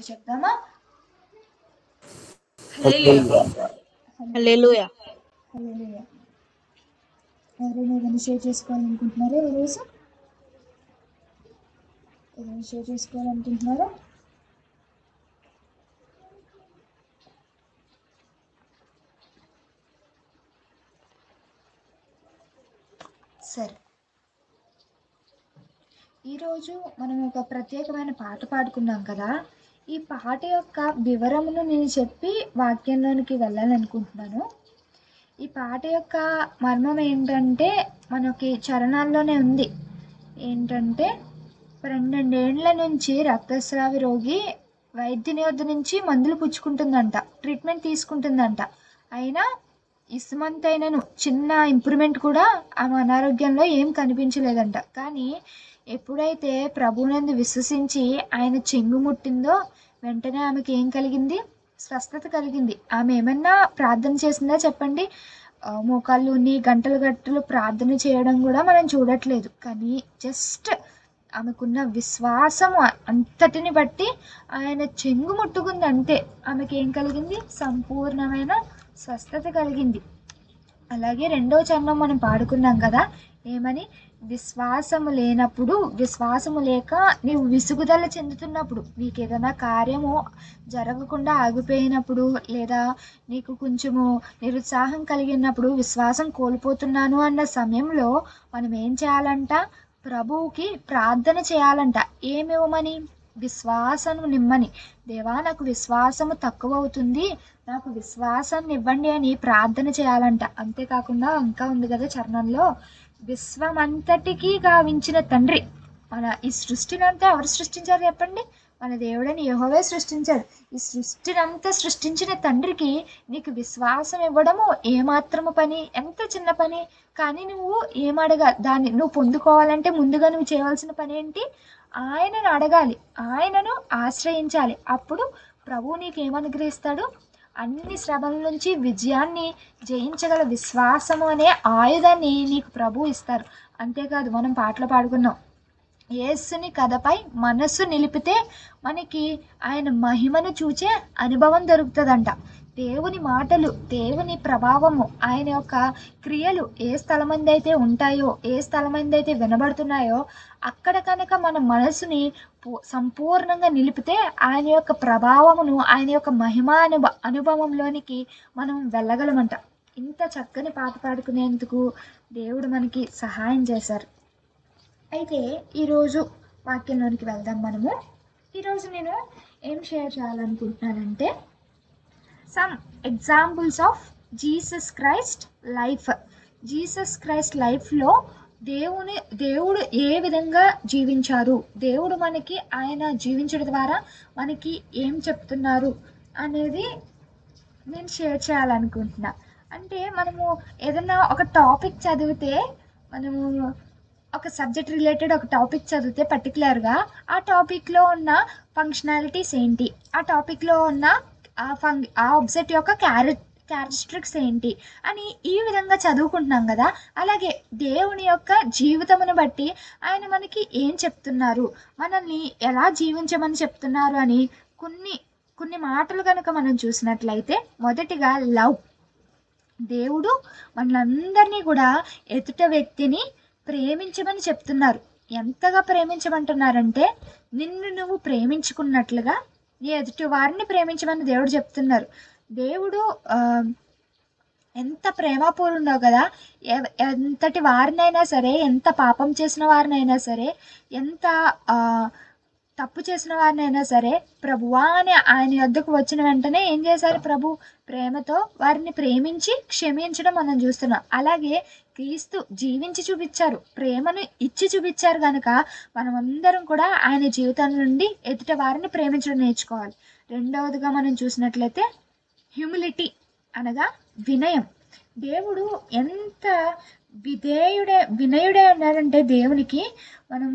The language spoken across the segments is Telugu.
చెప్దామా? హల్లెలూయా. హల్లెలూయా. హల్లెలూయా. ఎవరైనా ఏదైనా షేర్ చేసుకోవాలనుకుంటున్నారా? ఈరోజు ఏదైనా షేర్ చేసుకోవాలనుకుంటున్నారా? సరే, ఈరోజు మనం ఒక ప్రత్యేకమైన పాట పాడుకున్నాం కదా. ఈ పాట యొక్క వివరమును నేను చెప్పి వాక్యంలోనికి వెళ్ళాలనుకుంటున్నాను. ఈ పాట యొక్క మర్మం ఏంటంటే మనకి చరణాల్లోనే ఉంది. ఏంటంటే 12 ఏళ్ల నుంచి రక్తస్రావి రోగి వైద్యుని వద్ద నుంచి మందులు పుచ్చుకుంటుందంట, ట్రీట్మెంట్ తీసుకుంటుందంట. అయినా ఇసుమంతైనను చిన్న ఇంప్రూవ్మెంట్ కూడా ఆమె అనారోగ్యంలో ఏం కనిపించలేదంట. కానీ ఎప్పుడైతే ప్రభువునందు విశ్వసించి ఆయన చెంగు ముట్టిందో వెంటనే ఆమెకి ఏం కలిగింది? స్వస్థత కలిగింది. ఆమె ఏమన్నా ప్రార్థన చేసిందా చెప్పండి? మోకాళ్ళుని గంటలు గంటలు ప్రార్థన చేయడం కూడా మనం చూడట్లేదు. కానీ జస్ట్ ఆమెకున్న విశ్వాసము అంతటిని బట్టి ఆయన చెంగు ముట్టుకుంది అంతే. ఆమెకి ఏం కలిగింది? సంపూర్ణమైన స్వస్థత కలిగింది. అలాగే 2వ చరణం మనం పాడుకున్నాం కదా, ఏమని? విశ్వాసము లేనప్పుడు, విశ్వాసము లేక నీవు విసుగుదల చెందుతున్నప్పుడు, నీకు ఏదైనా కార్యము జరగకుండా ఆగిపోయినప్పుడు, లేదా నీకు కొంచెము నిరుత్సాహం కలిగినప్పుడు, విశ్వాసం కోల్పోతున్నాను అన్న సమయంలో మనం ఏం చేయాలంట? ప్రభువుకి ప్రార్థన చేయాలంట. ఏమివ్వమని? విశ్వాసము నిమ్మని. దేవా, నాకు విశ్వాసము తక్కువ అవుతుంది, నాకు విశ్వాసాన్ని ఇవ్వండి అని ప్రార్థన చేయాలంట. అంతేకాకుండా ఇంకా ఉంది కదా చరణంలో, విశ్వమంతటికీ గావించిన తండ్రి. మన ఈ సృష్టినంతా ఎవరు సృష్టించారు చెప్పండి? మన దేవుడని యెహోవా సృష్టించాడు. ఈ సృష్టినంతా సృష్టించిన తండ్రికి నీకు విశ్వాసం ఇవ్వడము ఏమాత్రము పని? ఎంత చిన్న పని. కానీ నువ్వు ఏమడగాలి? దాన్ని నువ్వు పొందుకోవాలంటే ముందుగా నువ్వు చేయవలసిన పని ఏంటి? ఆయనను అడగాలి, ఆయనను ఆశ్రయించాలి. అప్పుడు ప్రభువు నీకు ఏమనుగ్రహిస్తాడు? అన్ని శ్రమల నుంచి విజయాన్ని జయించగల విశ్వాసము అనే ఆయుధాన్ని నీకు ప్రభు ఇస్తారు. అంతేకాదు, మనం పాటలు పాడుకున్నాం, యేసుని కథపై మనస్సు నిలిపితే మనకి ఆయన మహిమను చూచే అనుభవం దొరుకుతుందంట. దేవుని మాటలు, దేవుని ప్రభావము, ఆయన యొక్క క్రియలు ఏ స్థలమందైతే ఉంటాయో, ఏ స్థలమందైతే వినబడుతున్నాయో అక్కడ కనుక మన మనసుని సంపూర్ణంగా నిలిపితే ఆయన యొక్క ప్రభావమును, ఆయన యొక్క మహిమా అనుభవంలోనికి మనం వెళ్ళగలమంట. ఇంత చక్కని పాట పాడుకునేందుకు దేవుడు మనకి సహాయం చేశారు. అయితే ఈరోజు వాక్యంలోనికి వెళ్దాం మనము. ఈరోజు నేను ఏం షేర్ చేయాలనుకుంటున్నానంటే, some examples of Jesus Christ life. Jesus Christ లైఫ్లో దేవుడు ఏ విధంగా జీవించారు, దేవుడు మనకి ఆయన జీవించడం ద్వారా మనకి ఏం చెప్తున్నారు అనేది నేను షేర్ చేయాలనుకుంటున్నా. అంటే మనము ఏదైనా ఒక టాపిక్ చదివితే, మనము ఒక సబ్జెక్ట్ రిలేటెడ్ ఒక టాపిక్ చదివితే పర్టికులర్గా ఆ టాపిక్లో ఉన్న ఫంక్షనాలిటీస్ ఏంటి, ఆ టాపిక్లో ఉన్న ఆ ఆబ్జెక్ట్ యొక్క క్యారెక్టరిస్టిక్స్ ఏంటి అని ఈ విధంగా చదువుకుంటున్నాం కదా. అలాగే దేవుని యొక్క జీవితమును బట్టి ఆయన మనకి ఏం చెప్తున్నారు, మనల్ని ఎలా జీవించమని చెప్తున్నారు అని కొన్ని మాటలు కనుక మనం చూసినట్లయితే, మొదటిగా లవ్. దేవుడు మనందరినీ కూడా ఎదుట వ్యక్తిని ప్రేమించమని చెప్తున్నారు. ఎంతగా ప్రేమించమంటున్నారంటే, నిన్ను నువ్వు ప్రేమించుకున్నట్లుగా నీ ఎదుటి వారిని ప్రేమించమని దేవుడు చెప్తున్నారు. దేవుడు ఎంత ప్రేమపూర్ణో కదా. ఎంతటి వారినైనా సరే, ఎంత పాపం చేసిన వారినైనా సరే, ఎంత తప్పు చేసిన వారినైనా సరే, ప్రభువా అని ఆయన యొద్దకు వచ్చిన వెంటనే ఏం చేశారు? ప్రభు ప్రేమతో వారిని ప్రేమించి క్షమించడం మనం చూస్తున్నాం. అలాగే క్రీస్తు జీవించి చూపించారు, ప్రేమను ఇచ్చి చూపించారు. కనుక మనమందరం కూడా ఆయన జీవితం నుండి ఎదుట వారిని ప్రేమించడం నేర్చుకోవాలి. రెండవదిగా మనం చూసినట్లయితే హ్యూమిలిటీ, అనగా వినయం. దేవుడు ఎంత వినయుడే ఉన్నారంటే దేవునికి, మనం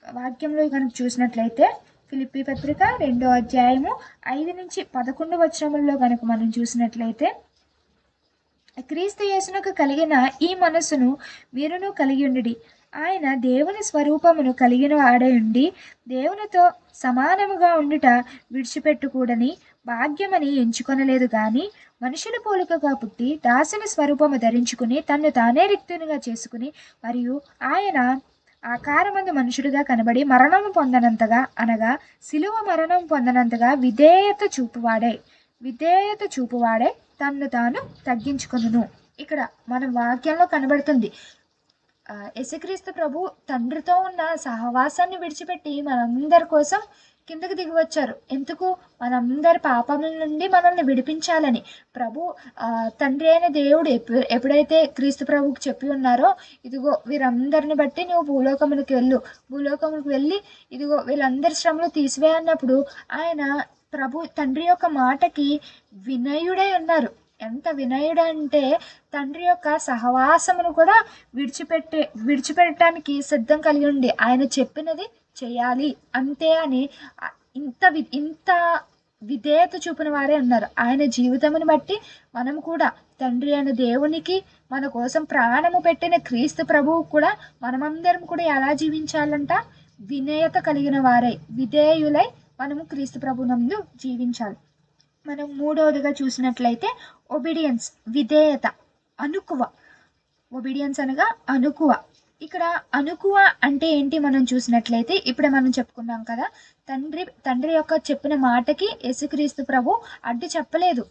వాక్యంలో కనుక చూసినట్లయితే ఫిలిప్పీ పత్రిక 2వ అధ్యాయము 5 నుంచి 11 వచనముల్లో కనుక మనం చూసినట్లయితే, క్రీస్తు యేసునకు కలిగిన ఈ మనస్సును మీరును కలిగి ఉండుడి, ఆయన దేవుని స్వరూపమును కలిగిన వాడై ఉండి దేవునితో సమానముగా ఉండుట విడిచిపెట్టుకూడని భాగ్యమని ఎంచుకొనలేదు గాని మనుషుల పోలికగా పుట్టి దాసుని స్వరూపము ధరించుకుని తన్ను తానే రిక్తునిగా చేసుకుని మరియు ఆయన ఆకారమందు మనుషుడిగా కనబడి మరణము పొందనంతగా అనగా శిలువ మరణం పొందనంతగా విధేయత చూపువాడే తన్ను తాను తగ్గించుకొనును. ఇక్కడ మన వాక్యంలో కనబడుతుంది, యేసుక్రీస్తు ప్రభు తండ్రితో ఉన్న సహవాసాన్ని విడిచిపెట్టి మనందరి కోసం కిందకి దిగి వచ్చారు. ఎందుకు? మనందరి పాపముల నుండి మనల్ని విడిపించాలని. ప్రభు తండ్రి అయిన దేవుడు ఎప్పుడైతే క్రీస్తు ప్రభువుకి చెప్పి ఉన్నారో, ఇదిగో వీరందరిని బట్టి నువ్వు భూలోకములకు వెళ్ళి ఇదిగో వీళ్ళందరి శ్రమలు తీసివే అన్నప్పుడు ఆయన ప్రభు తండ్రి యొక్క మాటకి వినయుడై ఉన్నారు. ఎంత వినయుడు అంటే తండ్రి యొక్క సహవాసమును కూడా విడిచిపెట్టడానికి సిద్ధం కలిగి ఉండి ఆయన చెప్పినది చేయాలి అంతే అని ఇంత విధేయత చూపిన వారే ఉన్నారు. ఆయన జీవితమును బట్టి మనం కూడా తండ్రి అయిన దేవునికి మన కోసం ప్రాణము పెట్టిన క్రీస్తు ప్రభువు కూడా మనమందరం కూడా ఎలా జీవించాలంట? వినయత కలిగిన వారై విధేయులై మనము క్రీస్తు ప్రభు నందు జీవించాలి. మనం మూడవదిగా చూసినట్లయితే ఒబీడియన్స్, విధేయత, అనుకువ. ఒబీడియన్స్ అనగా అనుకువ. ఇక్కడ అనుకువ అంటే ఏంటి మనం చూసినట్లయితే ఇప్పుడే మనం చెప్పుకున్నాం కదా, తండ్రి యొక్క చెప్పిన మాటకి యేసుక్రీస్తు ప్రభు అడ్డు చెప్పలేదు.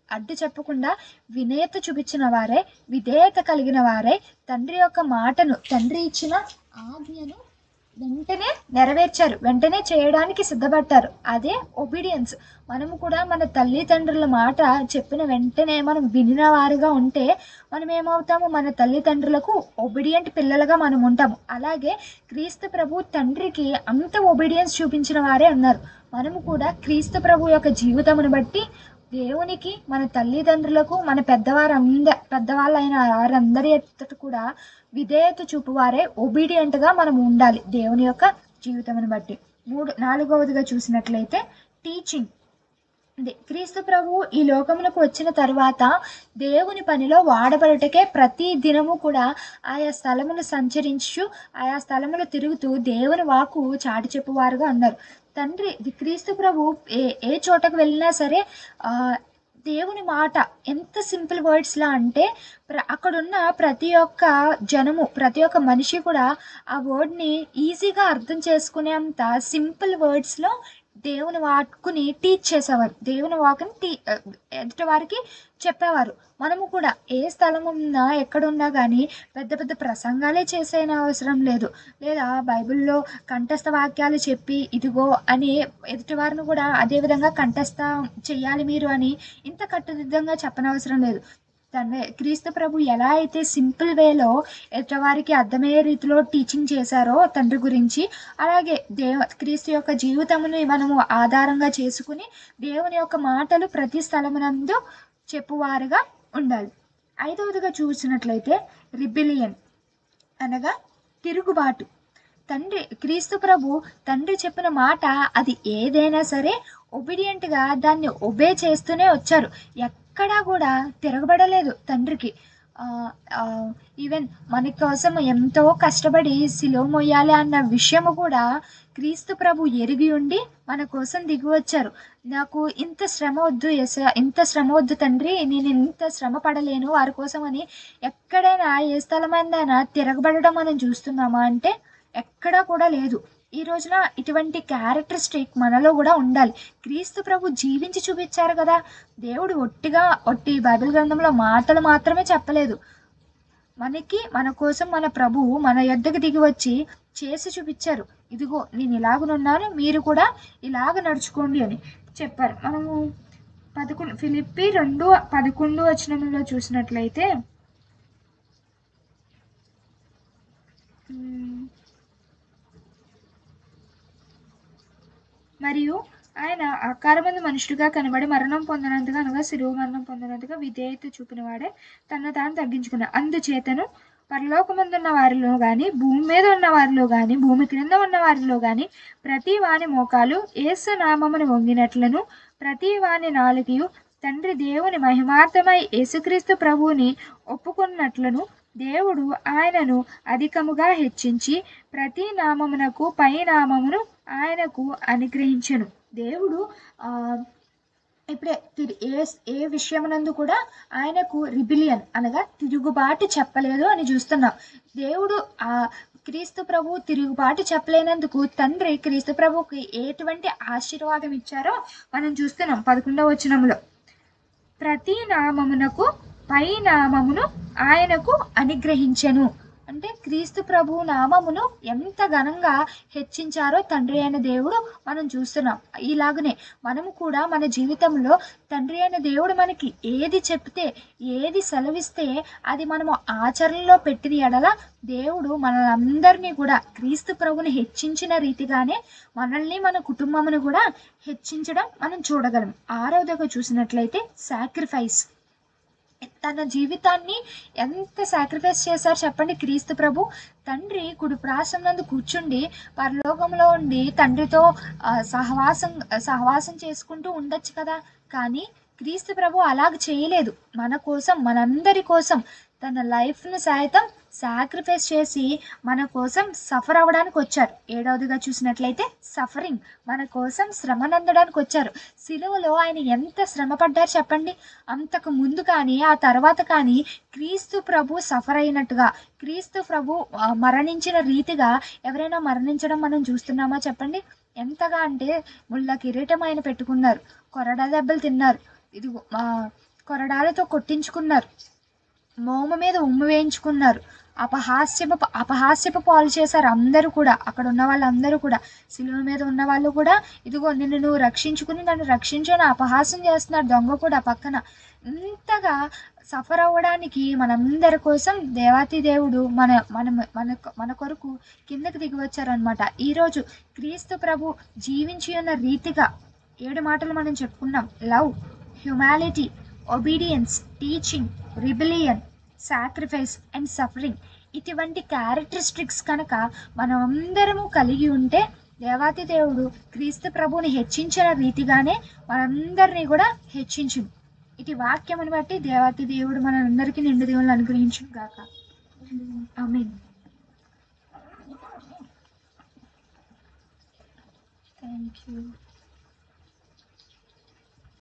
అడ్డు చెప్పకుండా వినయత చూపించిన వారే, విధేయత కలిగిన వారే తండ్రి యొక్క మాటను, తండ్రి ఇచ్చిన ఆజ్ఞను వెంటనే నెరవేర్చారు, వెంటనే చేయడానికి సిద్ధపడ్డారు. అదే ఒబీడియన్స్. మనము కూడా మన తల్లిదండ్రుల మాట చెప్పిన వెంటనే మనం వినిన వారుగా ఉంటే మనం ఏమవుతాము? మన తల్లిదండ్రులకు ఒబీడియంట్ పిల్లలుగా మనం ఉంటాము. అలాగే క్రీస్తు ప్రభు తండ్రికి అంత ఒబీడియన్స్ చూపించిన వారే ఉన్నారు. మనము కూడా క్రీస్తు ప్రభు యొక్క జీవితమును బట్టి దేవునికి, మన తల్లిదండ్రులకు, మన పెద్దవాళ్ళైన వారందరి ఎదుట కూడా విధేయత చూపువారే ఒబీడియంట్గా మనం ఉండాలి దేవుని యొక్క జీవితమును బట్టి. నాలుగవదిగా చూసినట్లయితే టీచింగ్. క్రీస్తు ప్రభు ఈ లోకమునకు వచ్చిన తర్వాత దేవుని పనిలో వాడబడుటకే ప్రతి దినము కూడా ఆయా స్థలములు సంచరించు, ఆయా స్థలములు తిరుగుతూ దేవుని వాక్కు చాటి చెప్పువారుగా ఉన్నారు. క్రీస్తు ప్రభు ఏ చోటకు వెళ్ళినా సరే దేవుని మాట ఎంత సింపుల్ వర్డ్స్లా అంటే అక్కడున్న ప్రతి ఒక్క జనము, ప్రతి ఒక్క మనిషి కూడా ఆ వర్డ్ని ఈజీగా అర్థం చేసుకునేంత సింపుల్ వర్డ్స్లో దేవుని వాక్కుని టీచ్ చేసేవారు. దేవుని వాక్కుని ఎదుటి వారికి చెప్పేవారు. మనము కూడా ఏ స్థలం ఉన్నా ఎక్కడున్నా కానీ పెద్ద పెద్ద ప్రసంగాలే చేసేన అవసరం లేదు. లేదా బైబిల్లో కంఠస్థ వాక్యాలు చెప్పి ఇదిగో అని ఎదుటి వారిని కూడా అదేవిధంగా కంఠస్థ చెయ్యాలి మీరు అని ఇంత కట్టుదిద్దంగా చెప్పనవసరం లేదు. క్రీస్తు ప్రభు ఎలా అయితే సింపుల్ వేలో ఎదుటివారికి అర్థమయ్యే రీతిలో టీచింగ్ చేశారో తండ్రి గురించి, అలాగే క్రీస్తు యొక్క జీవితముని మనము ఆధారంగా చేసుకుని దేవుని యొక్క మాటలు ప్రతి స్థలమునందు చెప్పువారుగా ఉండాలి. ఐదవదిగా చూసినట్లయితే రిబిలియన్ అనగా తిరుగుబాటు. క్రీస్తు ప్రభు తండ్రి చెప్పిన మాట అది ఏదైనా సరే ఒబీడియంట్గా దాన్ని ఒబే చేస్తూనే వచ్చారు. ఎక్కడా కూడా తిరగబడలేదు తండ్రికి. ఈవెన్ మన కోసం ఎంతో కష్టపడి సిలువ మోయాలి అన్న విషయము కూడా క్రీస్తు ప్రభు ఎరిగి ఉండి మన కోసం దిగి వచ్చారు. నాకు ఇంత శ్రమ వద్దు తండ్రి, నేను ఇంత శ్రమ పడలేను వారి కోసం అని ఎక్కడైనా ఏ స్థలమైనా తిరగబడడం మనం చూస్తున్నామా అంటే ఎక్కడా కూడా లేదు. ఈ రోజున ఇటువంటి క్యారెక్టరిస్టిక్ మనలో కూడా ఉండాలి. క్రీస్తు ప్రభు జీవించి చూపించారు కదా. దేవుడు ఒట్టి బైబిల్ గ్రంథంలో మాటలు మాత్రమే చెప్పలేదు. మన కోసం మన ప్రభువు మన యొద్దకు దిగి వచ్చి చేసి చూపించారు. ఇదిగో నేను ఇలాగనున్నాను, మీరు కూడా ఇలాగ నడుచుకోండి అని చెప్పారు. మనము ఫిలిప్పి 2:11 చూసినట్లయితే మరియు ఆయన ఆకారమందు మనుషుడిగా కనబడి మరణం పొందినంతగా అనగా శిలువ మరణం పొందినంతగా విధేయత చూపిన వాడే తనను తాను తగ్గించుకున్నాడు. అందుచేతను పరలోకమందున్న వారిలో కానీ, భూమి మీద ఉన్న వారిలో కానీ, భూమి క్రింద ఉన్న వారిలో కానీ ప్రతి వాని మోకాలు యేసు నామమును వంగినట్లను, ప్రతి వాని నాలుకయు తండ్రి దేవుని మహిమార్థమై యేసుక్రీస్తు ప్రభువుని ఒప్పుకున్నట్లను దేవుడు ఆయనను అధికముగా హెచ్చించి ప్రతి నామమునకు పై నామమును ఆయనకు అనుగ్రహించెను. దేవుడు ఆ ఇప్పుడే ఏ విషయమునందు కూడా ఆయనకు రిబిలియన్ అనగా తిరుగుబాటు చెప్పలేదు అని చూస్తున్నాం. దేవుడు ఆ క్రీస్తు ప్రభు తిరుగుబాటు చెప్పలేనందుకు తండ్రి క్రీస్తు ప్రభుకి ఎటువంటి ఆశీర్వాదం ఇచ్చారో మనం చూస్తున్నాం 11వ వచనంలో. ప్రతి నామమునకు పై నామమును ఆయనకు అనుగ్రహించెను. అంటే క్రీస్తు ప్రభు నామమును ఎంత ఘనంగా హెచ్చించారో తండ్రి అయిన దేవుడు మనం చూస్తున్నాం. ఇలాగనే మనము కూడా మన జీవితంలో తండ్రి అయిన దేవుడు మనకి ఏది చెప్తే, ఏది సెలవిస్తే అది మనము ఆచరణలో పెట్టిన ఎడల దేవుడు మనలందరినీ కూడా క్రీస్తు ప్రభుని హెచ్చించిన రీతిగానే మనల్ని మన కుటుంబమును కూడా హెచ్చించడం మనం చూడగలం. 6వదిగా చూసినట్లయితే సాక్రిఫైస్. తన జీవితాన్ని ఎంత సాక్రిఫైస్ చేశారు చెప్పండి క్రీస్తు ప్రభు. తండ్రి కుడి ప్రాసం నందు కూర్చుండి పరలోకంలో ఉండి తండ్రితో సహవాసం చేసుకుంటూ ఉండొచ్చు కదా. కానీ క్రీస్తు ప్రభు అలాగ చేయలేదు. మన కోసం, మనందరి కోసం తన లైఫ్ను సైతం సాక్రిఫైస్ చేసి మన కోసం సఫర్ అవ్వడానికి వచ్చారు. 7వదిగా చూసినట్లయితే సఫరింగ్. మన కోసం శ్రమనందడానికి వచ్చారు. సిలువలో ఆయన ఎంత శ్రమ పడ్డారు చెప్పండి. అంతకు ముందు కానీ ఆ తర్వాత కానీ క్రీస్తు ప్రభు సఫర్ అయినట్టుగా, క్రీస్తు ప్రభు మరణించిన రీతిగా ఎవరైనా మరణించడం మనం చూస్తున్నామా చెప్పండి. ఎంతగా అంటే ముళ్ళ కిరీటం ఆయన పెట్టుకున్నారు, కొరడా దెబ్బలు తిన్నారు, ఇది కొరడాలతో కొట్టించుకున్నారు, మోము మీద ఉమ్ము వేయించుకున్నారు, అపహాస్యపు పాలు చేశారు. అందరూ కూడా, అక్కడ ఉన్న వాళ్ళందరూ కూడా, శిలువ మీద ఉన్న వాళ్ళు కూడా ఇదిగో నిన్ను నువ్వు రక్షించుకుని నన్ను రక్షించని అపహాస్యం చేస్తున్నారు. దొంగ కూడా పక్కన. ఇంతగా సఫర్ అవ్వడానికి మనందరి కోసం దేవాతి దేవుడు మన మన మన మన కొరకు కిందకి దిగి వచ్చారనమాట. ఈరోజు క్రీస్తు ప్రభు జీవించి ఉన్న రీతిగా 7 మాటలు మనం చెప్పుకున్నాం. Love, humanity, obedience, teaching, rebellion, sacrifice and suffering. ఇటువంటి క్యారెక్టరిస్టిక్స్ కనుక మనం అందరము కలిగి ఉంటే దేవాతి దేవుడు క్రీస్తు ప్రభుని హెచ్చించిన రీతిగానే మనందరినీ కూడా హెచ్చించు. ఇటు వాక్యమును బట్టి దేవాతి దేవుడు మనందరికీ నిండు దేవుళ్ళు అనుగ్రహించును గాక. ఆమేన్. Thank you.